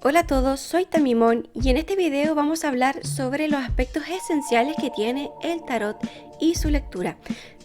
Hola a todos, soy Tamimón y en este video vamos a hablar sobre los aspectos esenciales que tiene el tarot y su lectura.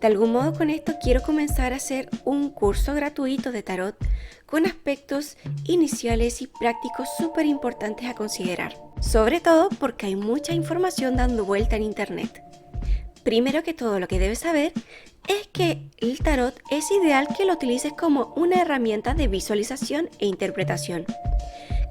De algún modo con esto quiero comenzar a hacer un curso gratuito de tarot con aspectos iniciales y prácticos súper importantes a considerar. Sobre todo porque hay mucha información dando vuelta en internet. Primero que todo, lo que debes saber es que el tarot es ideal que lo utilices como una herramienta de visualización e interpretación.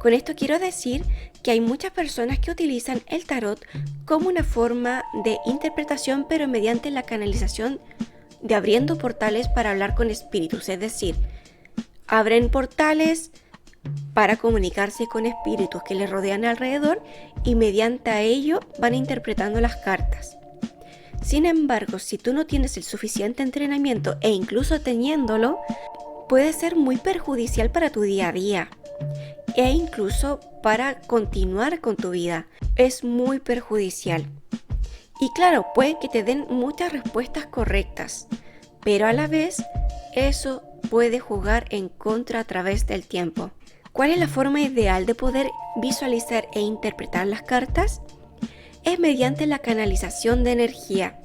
Con esto quiero decir que hay muchas personas que utilizan el tarot como una forma de interpretación, pero mediante la canalización de abriendo portales para hablar con espíritus, es decir, abren portales para comunicarse con espíritus que les rodean alrededor y mediante ello van interpretando las cartas. Sin embargo, si tú no tienes el suficiente entrenamiento e incluso teniéndolo, puede ser muy perjudicial para tu día a día e incluso para continuar con tu vida. Es muy perjudicial. Y claro, puede que te den muchas respuestas correctas, pero a la vez eso puede jugar en contra a través del tiempo. ¿Cuál es la forma ideal de poder visualizar e interpretar las cartas? Es mediante la canalización de energía.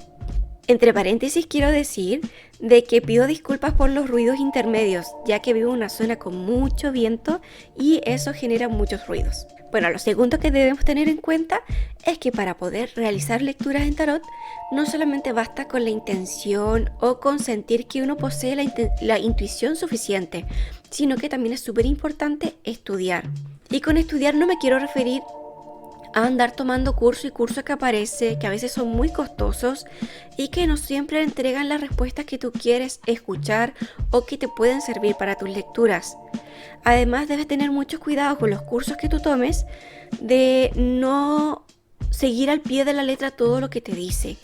Entre paréntesis quiero decir de que pido disculpas por los ruidos intermedios, ya que vivo en una zona con mucho viento y eso genera muchos ruidos. Bueno, lo segundo que debemos tener en cuenta es que para poder realizar lecturas en tarot, no solamente basta con la intención o con sentir que uno posee la intuición suficiente, sino que también es súper importante estudiar. Y con estudiar no me quiero referir a andar tomando curso y curso que aparece, que a veces son muy costosos y que no siempre entregan las respuestas que tú quieres escuchar o que te pueden servir para tus lecturas. Además, debes tener mucho cuidado con los cursos que tú tomes de no seguir al pie de la letra todo lo que te dice.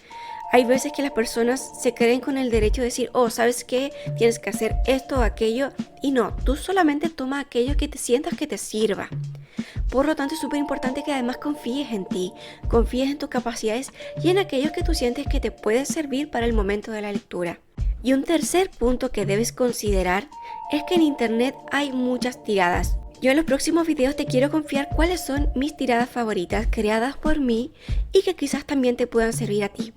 Hay veces que las personas se creen con el derecho de decir, oh, ¿sabes qué? Tienes que hacer esto o aquello. Y no, tú solamente toma aquello que te sientas que te sirva. Por lo tanto, es súper importante que además confíes en ti, confíes en tus capacidades y en aquellos que tú sientes que te pueden servir para el momento de la lectura. Y un tercer punto que debes considerar es que en internet hay muchas tiradas. Yo en los próximos videos te quiero confiar cuáles son mis tiradas favoritas creadas por mí y que quizás también te puedan servir a ti.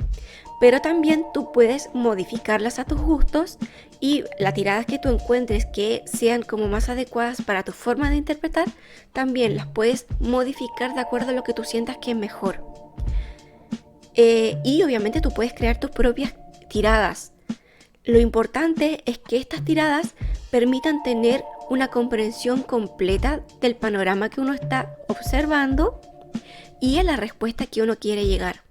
Pero también tú puedes modificarlas a tus gustos y las tiradas que tú encuentres que sean como más adecuadas para tu forma de interpretar, también las puedes modificar de acuerdo a lo que tú sientas que es mejor. Y obviamente tú puedes crear tus propias tiradas. Lo importante es que estas tiradas permitan tener una comprensión completa del panorama que uno está observando y a la respuesta que uno quiere llegar.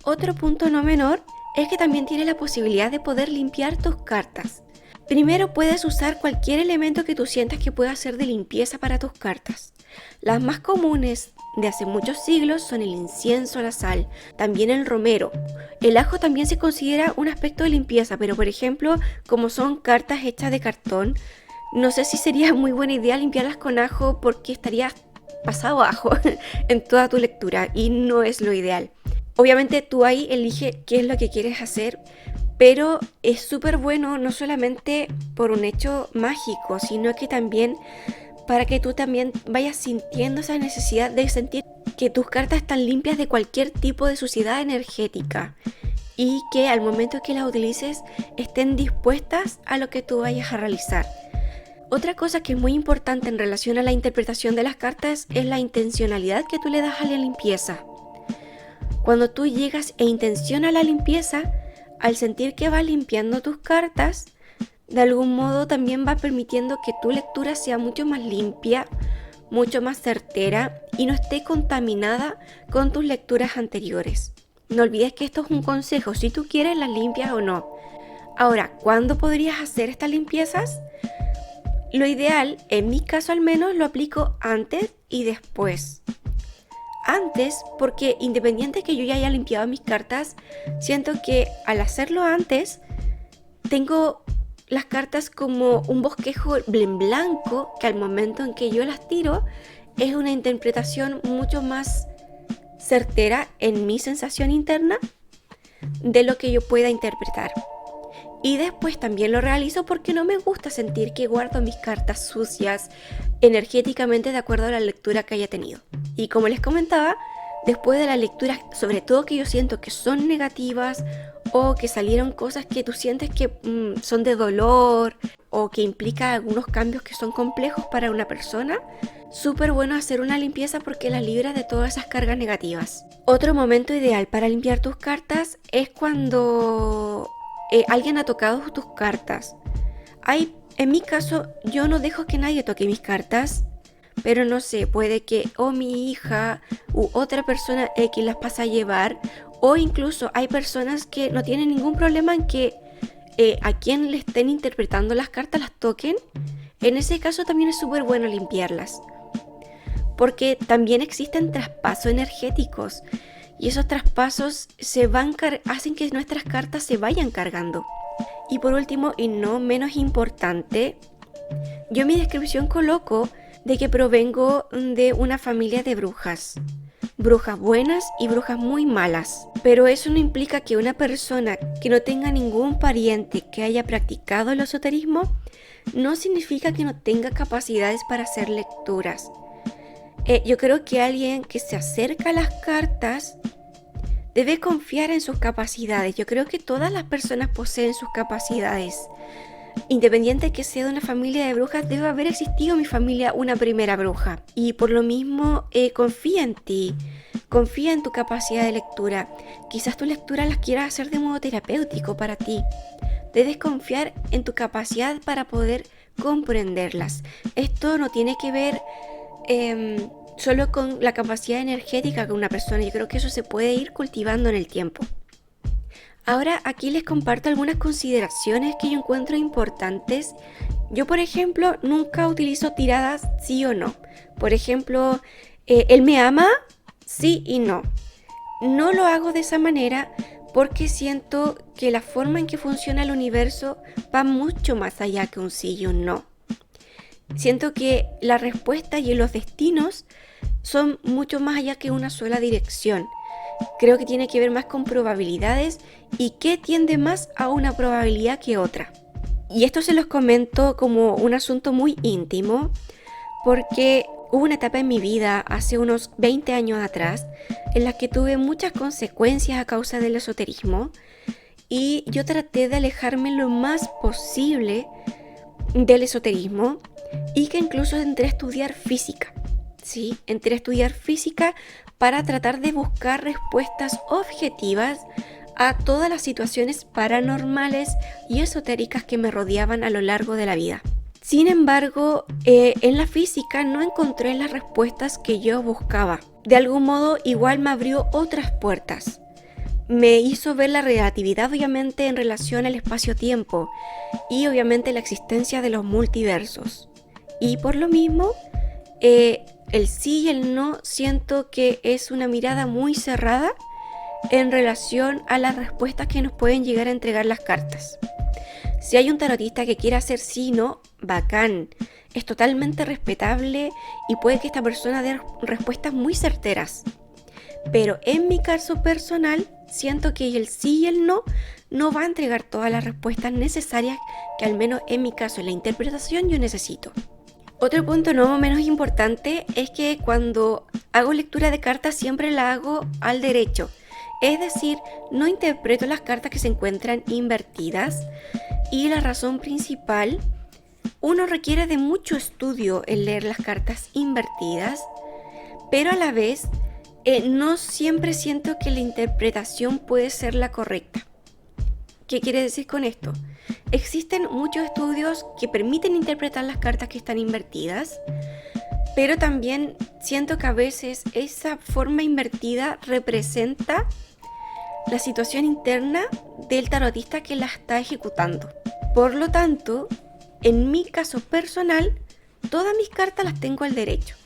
Otro punto no menor es que también tienes la posibilidad de poder limpiar tus cartas. Primero puedes usar cualquier elemento que tú sientas que pueda ser de limpieza para tus cartas. Las más comunes de hace muchos siglos son el incienso, la sal, también el romero. El ajo también se considera un aspecto de limpieza, pero por ejemplo, como son cartas hechas de cartón, no sé si sería muy buena idea limpiarlas con ajo porque estarías pasado ajo en toda tu lectura y no es lo ideal. Obviamente tú ahí elige qué es lo que quieres hacer, pero es súper bueno no solamente por un hecho mágico, sino que también para que tú también vayas sintiendo esa necesidad de sentir que tus cartas están limpias de cualquier tipo de suciedad energética y que al momento que las utilices estén dispuestas a lo que tú vayas a realizar. Otra cosa que es muy importante en relación a la interpretación de las cartas es la intencionalidad que tú le das a la limpieza. Cuando tú llegas e intencionas la limpieza, al sentir que vas limpiando tus cartas, de algún modo también va permitiendo que tu lectura sea mucho más limpia, mucho más certera y no esté contaminada con tus lecturas anteriores. No olvides que esto es un consejo, si tú quieres las limpias o no. Ahora, ¿cuándo podrías hacer estas limpiezas? Lo ideal, en mi caso al menos, lo aplico antes y después. Antes, porque independiente que yo ya haya limpiado mis cartas, siento que al hacerlo antes, tengo las cartas como un bosquejo en blanco, que al momento en que yo las tiro, es una interpretación mucho más certera en mi sensación interna de lo que yo pueda interpretar. Y después también lo realizo porque no me gusta sentir que guardo mis cartas sucias energéticamente de acuerdo a la lectura que haya tenido. Y como les comentaba, después de la lectura, sobre todo que yo siento que son negativas o que salieron cosas que tú sientes que son de dolor o que implica algunos cambios que son complejos para una persona, súper bueno hacer una limpieza porque las libra de todas esas cargas negativas. Otro momento ideal para limpiar tus cartas es cuando alguien ha tocado tus cartas. En mi caso, yo no dejo que nadie toque mis cartas, pero no sé, puede que o mi hija u otra persona X las pasa a llevar, o incluso hay personas que no tienen ningún problema en que a quien le estén interpretando las cartas las toquen. En ese caso también es súper bueno limpiarlas, porque también existen traspasos energéticos y esos traspasos hacen que nuestras cartas se vayan cargando. Y por último, y no menos importante, yo en mi descripción coloco de que provengo de una familia de brujas. Brujas buenas y brujas muy malas. Pero eso no implica que una persona que no tenga ningún pariente que haya practicado el esoterismo, no significa que no tenga capacidades para hacer lecturas. Yo creo que alguien que se acerca a las cartas debe confiar en sus capacidades. Yo creo que todas las personas poseen sus capacidades. Independiente que sea de una familia de brujas, debe haber existido en mi familia una primera bruja. Y por lo mismo, confía en ti. Confía en tu capacidad de lectura. Quizás tu lectura las quieras hacer de modo terapéutico para ti. Debes confiar en tu capacidad para poder comprenderlas. Esto no tiene que ver solo con la capacidad energética de una persona. Yo creo que eso se puede ir cultivando en el tiempo. Ahora aquí les comparto algunas consideraciones que yo encuentro importantes. Yo, por ejemplo, nunca utilizo tiradas sí o no. Por ejemplo, ¿él me ama? Sí y no. No lo hago de esa manera porque siento que la forma en que funciona el universo va mucho más allá que un sí y un no. Siento que la respuesta y los destinos son mucho más allá que una sola dirección. Creo que tiene que ver más con probabilidades y qué tiende más a una probabilidad que otra. Y esto se los comento como un asunto muy íntimo porque hubo una etapa en mi vida hace unos 20 años atrás en la que tuve muchas consecuencias a causa del esoterismo y yo traté de alejarme lo más posible del esoterismo y que incluso entré a estudiar física. Sí, entré a estudiar física para tratar de buscar respuestas objetivas a todas las situaciones paranormales y esotéricas que me rodeaban a lo largo de la vida. Sin embargo, en la física no encontré las respuestas que yo buscaba. De algún modo, igual me abrió otras puertas. Me hizo ver la relatividad, obviamente, en relación al espacio-tiempo y obviamente la existencia de los multiversos. Y por lo mismo, el sí y el no siento que es una mirada muy cerrada en relación a las respuestas que nos pueden llegar a entregar las cartas. Si hay un tarotista que quiera hacer sí y no, bacán. Es totalmente respetable y puede que esta persona dé respuestas muy certeras. Pero en mi caso personal, siento que el sí y el no no va a entregar todas las respuestas necesarias que al menos en mi caso, en la interpretación, yo necesito. Otro punto no menos importante es que cuando hago lectura de cartas siempre la hago al derecho. Es decir, no interpreto las cartas que se encuentran invertidas. Y la razón principal, uno requiere de mucho estudio en leer las cartas invertidas, pero a la vez no siempre siento que la interpretación puede ser la correcta. ¿Qué quiere decir con esto? Existen muchos estudios que permiten interpretar las cartas que están invertidas, pero también siento que a veces esa forma invertida representa la situación interna del tarotista que la está ejecutando. Por lo tanto, en mi caso personal, todas mis cartas las tengo al derecho,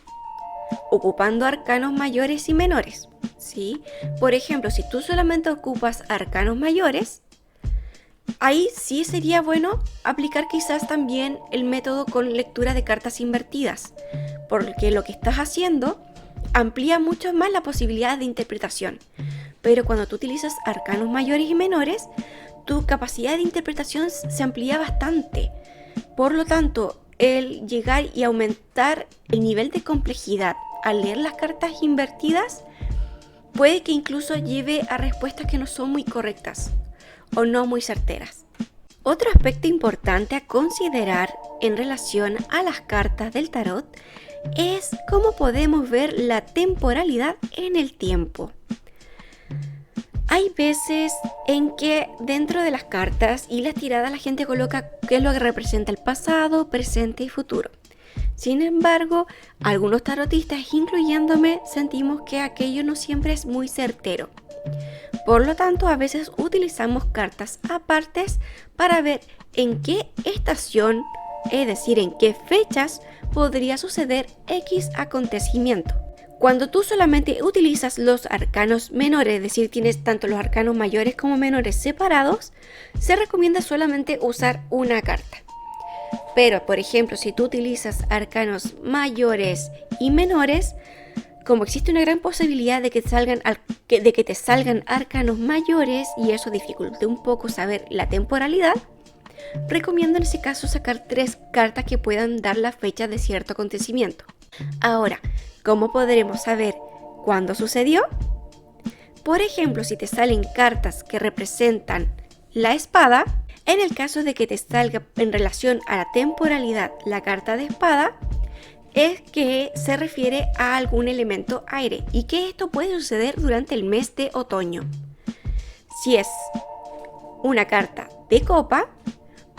ocupando arcanos mayores y menores, ¿sí? Por ejemplo, si tú solamente ocupas arcanos mayores, ahí sí sería bueno aplicar quizás también el método con lectura de cartas invertidas, porque lo que estás haciendo amplía mucho más la posibilidad de interpretación. Pero cuando tú utilizas arcanos mayores y menores, tu capacidad de interpretación se amplía bastante. Por lo tanto, el llegar y aumentar el nivel de complejidad al leer las cartas invertidas puede que incluso lleve a respuestas que no son muy correctas o no muy certeras. Otro aspecto importante a considerar en relación a las cartas del tarot es cómo podemos ver la temporalidad en el tiempo. Hay veces en que dentro de las cartas y las tiradas la gente coloca qué es lo que representa el pasado, presente y futuro. Sin embargo, algunos tarotistas, incluyéndome, sentimos que aquello no siempre es muy certero. Por lo tanto, a veces utilizamos cartas apartes para ver en qué estación, es decir, en qué fechas podría suceder X acontecimiento. Cuando tú solamente utilizas los arcanos menores, es decir, tienes tanto los arcanos mayores como menores separados, se recomienda solamente usar una carta. Pero, por ejemplo, si tú utilizas arcanos mayores y menores, como existe una gran posibilidad de que te salgan arcanos mayores y eso dificulte un poco saber la temporalidad, recomiendo en ese caso sacar 3 cartas que puedan dar la fecha de cierto acontecimiento. Ahora, ¿cómo podremos saber cuándo sucedió? Por ejemplo, si te salen cartas que representan la espada, en el caso de que te salga en relación a la temporalidad la carta de espada, es que se refiere a algún elemento aire y que esto puede suceder durante el mes de otoño. Si es una carta de copa,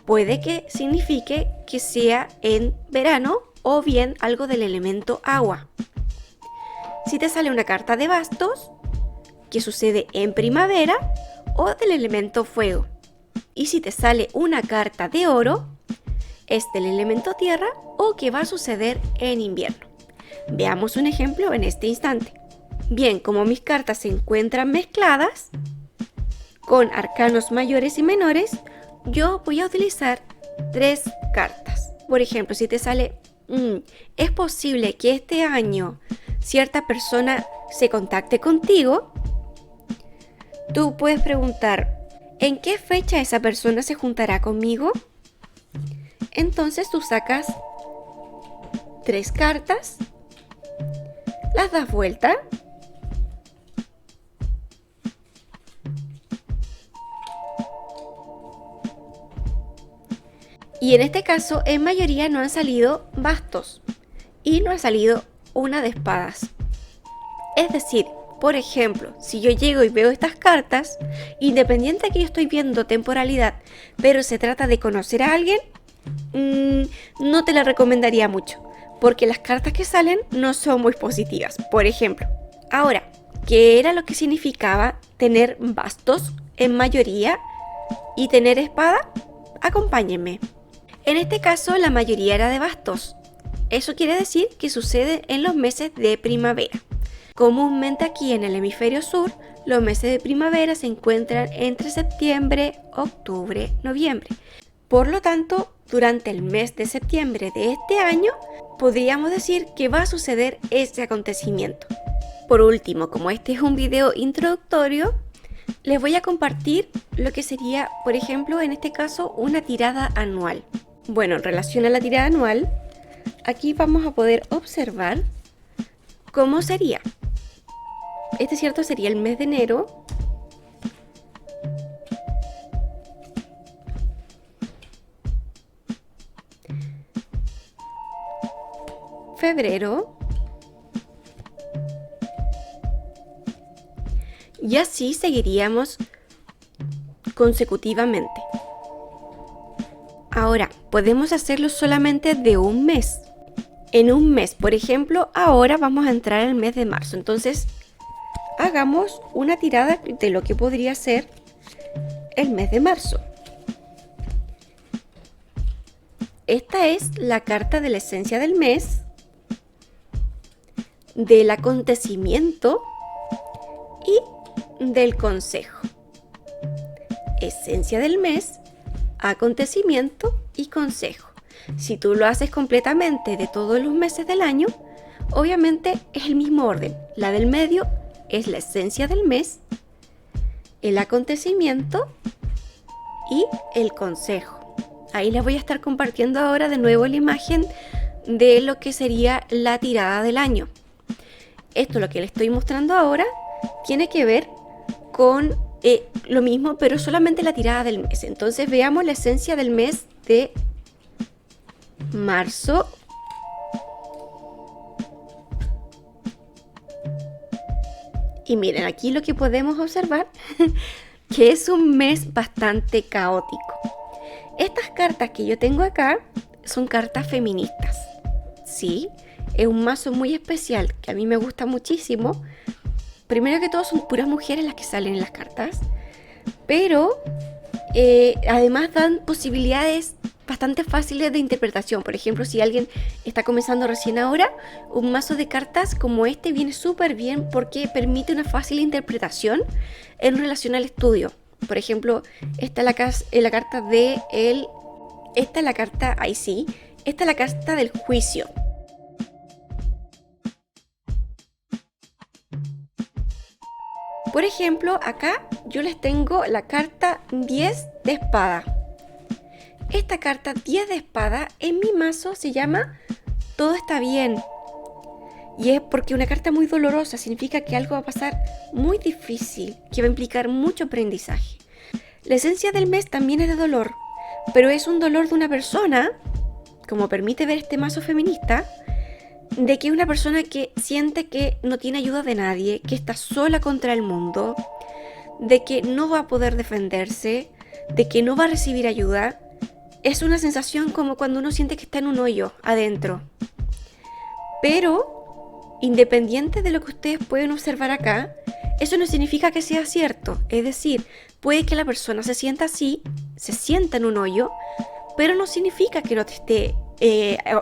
puede que signifique que sea en verano o bien algo del elemento agua. Si te sale una carta de bastos, que sucede en primavera o del elemento fuego. Y si te sale una carta de oro, es del elemento tierra o que va a suceder en invierno. Veamos un ejemplo en este instante. Bien, como mis cartas se encuentran mezcladas con arcanos mayores y menores, yo voy a utilizar 3 cartas. Por ejemplo, si te sale, es posible que este año cierta persona se contacte contigo, tú puedes preguntar, ¿en qué fecha esa persona se juntará conmigo? Entonces tú sacas 3 cartas, las das vuelta y en este caso en mayoría no han salido bastos y no ha salido una de espadas. Es decir, por ejemplo, si yo llego y veo estas cartas, independiente de que yo estoy viendo temporalidad, pero se trata de conocer a alguien, no te la recomendaría mucho, porque las cartas que salen no son muy positivas. Por ejemplo, ahora, ¿qué era lo que significaba tener bastos en mayoría y tener espada? Acompáñenme. En este caso, la mayoría era de bastos. Eso quiere decir que sucede en los meses de primavera. Comúnmente aquí en el hemisferio sur, los meses de primavera se encuentran entre septiembre, octubre, noviembre. Por lo tanto, durante el mes de septiembre de este año, podríamos decir que va a suceder este acontecimiento. Por último, como este es un video introductorio, les voy a compartir lo que sería, por ejemplo, en este caso, una tirada anual. Bueno, en relación a la tirada anual, aquí vamos a poder observar cómo sería. Este cierto sería el mes de enero. Febrero. Y así seguiríamos consecutivamente. Ahora, podemos hacerlo solamente de un mes. En un mes, por ejemplo, ahora vamos a entrar en el mes de marzo. Entonces, hagamos una tirada de lo que podría ser el mes de marzo. Esta es la carta de la esencia del mes, del acontecimiento y del consejo. Esencia del mes, acontecimiento y consejo. Si tú lo haces completamente de todos los meses del año, obviamente es el mismo orden. La del medio es la esencia del mes, el acontecimiento y el consejo. Ahí les voy a estar compartiendo ahora de nuevo la imagen de lo que sería la tirada del año. Esto, lo que les estoy mostrando ahora, tiene que ver con lo mismo, pero solamente la tirada del mes. Entonces veamos la esencia del mes de marzo. Y miren, aquí lo que podemos observar que es un mes bastante caótico. Estas cartas que yo tengo acá son cartas feministas. Sí, es un mazo muy especial que a mí me gusta muchísimo. Primero que todo son puras mujeres las que salen en las cartas, pero además dan posibilidades bastante fáciles de interpretación. Por ejemplo, si alguien está comenzando recién ahora, un mazo de cartas como este viene súper bien porque permite una fácil interpretación en relación al estudio. Por ejemplo, esta es la carta de esta es la carta, ahí sí, esta es la carta del juicio. Por ejemplo, acá yo les tengo la carta 10 de espada. Esta carta 10 de espada en mi mazo se llama Todo está bien. Y es porque una carta muy dolorosa significa que algo va a pasar muy difícil, que va a implicar mucho aprendizaje. La esencia del mes también es de dolor, pero es un dolor de una persona, como permite ver este mazo feminista, de que es una persona que siente que no tiene ayuda de nadie, que está sola contra el mundo, de que no va a poder defenderse, de que no va a recibir ayuda. Es una sensación como cuando uno siente que está en un hoyo adentro. Pero, independiente de lo que ustedes pueden observar acá, eso no significa que sea cierto. Es decir, puede que la persona se sienta así, se sienta en un hoyo, pero no significa que no te esté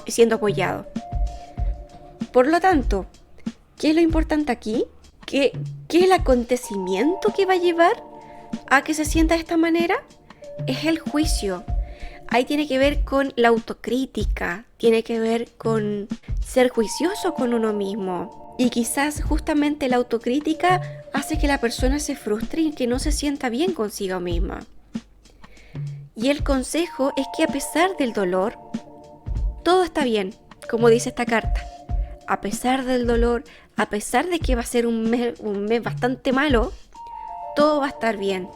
siendo apoyado. Por lo tanto, ¿qué es lo importante aquí? ¿Qué es el acontecimiento que va a llevar a que se sienta de esta manera? Es el juicio. Ahí tiene que ver con la autocrítica, tiene que ver con ser juicioso con uno mismo. Y quizás justamente la autocrítica hace que la persona se frustre y que no se sienta bien consigo misma. Y el consejo es que a pesar del dolor, todo está bien, como dice esta carta. A pesar del dolor, a pesar de que va a ser un mes bastante malo, todo va a estar bien.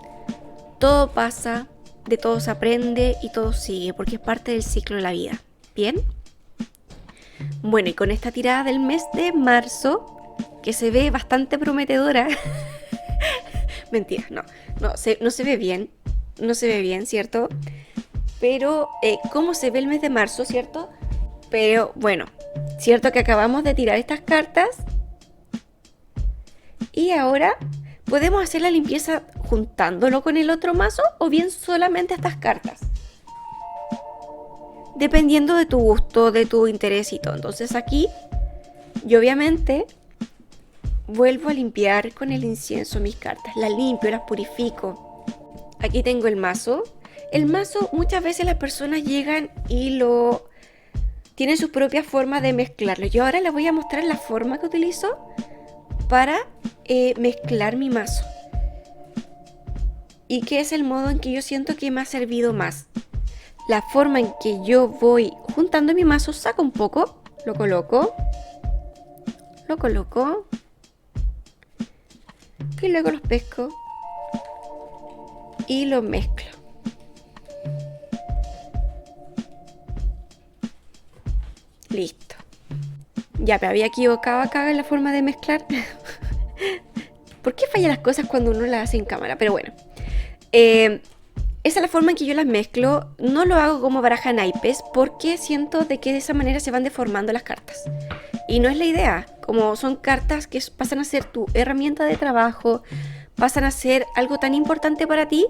Todo pasa, de todo se aprende y todo sigue, porque es parte del ciclo de la vida. ¿Bien? Bueno, y con esta tirada del mes de marzo, que se ve bastante prometedora. Mentira, no se ve bien. No se ve bien, ¿cierto? Pero, ¿cómo se ve el mes de marzo, cierto? Pero, bueno, cierto que acabamos de tirar estas cartas y ahora podemos hacer la limpieza juntándolo con el otro mazo o bien solamente estas cartas, dependiendo de tu gusto, de tu interés y todo. Entonces aquí yo obviamente vuelvo a limpiar con el incienso mis cartas, las limpio, las purifico. Aquí tengo el mazo. El mazo, muchas veces las personas llegan y tienen su propia forma de mezclarlo. Yo ahora les voy a mostrar la forma que utilizo para mezclar mi mazo. Y que es el modo en que yo siento que me ha servido más. La forma en que yo voy juntando mi mazo, saco un poco, lo coloco y luego los pesco y los mezclo. Listo. Ya me había equivocado acá en la forma de mezclar. ¿Por qué fallan las cosas cuando uno las hace en cámara? Pero bueno. Esa es la forma en que yo las mezclo. No lo hago como baraja naipes porque siento de que de esa manera se van deformando las cartas. Y no es la idea. Como son cartas que pasan a ser tu herramienta de trabajo, pasan a ser algo tan importante para ti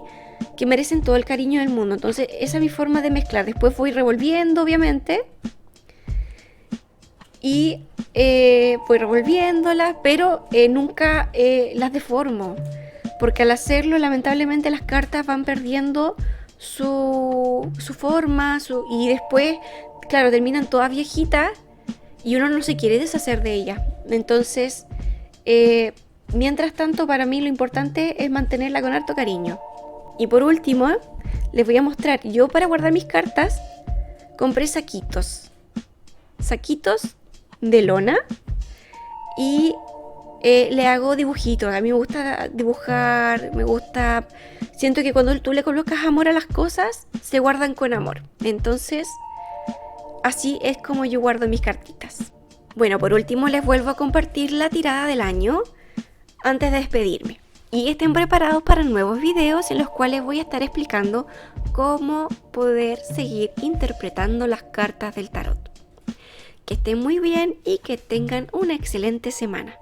que merecen todo el cariño del mundo. Entonces esa es mi forma de mezclar. Después voy revolviendo, obviamente. Y voy revolviéndolas, pero nunca las deformo. Porque al hacerlo, lamentablemente, las cartas van perdiendo su forma. Y después, claro, terminan todas viejitas y uno no se quiere deshacer de ellas. Entonces, mientras tanto, para mí lo importante es mantenerla con harto cariño. Y por último, les voy a mostrar. Yo para guardar mis cartas compré saquitos de lona y le hago dibujitos. A mí me gusta dibujar, siento que cuando tú le colocas amor a las cosas, se guardan con amor. Entonces, así es como yo guardo mis cartitas. Bueno, por último les vuelvo a compartir la tirada del año antes de despedirme. Y estén preparados para nuevos videos en los cuales voy a estar explicando cómo poder seguir interpretando las cartas del tarot. Que estén muy bien y que tengan una excelente semana.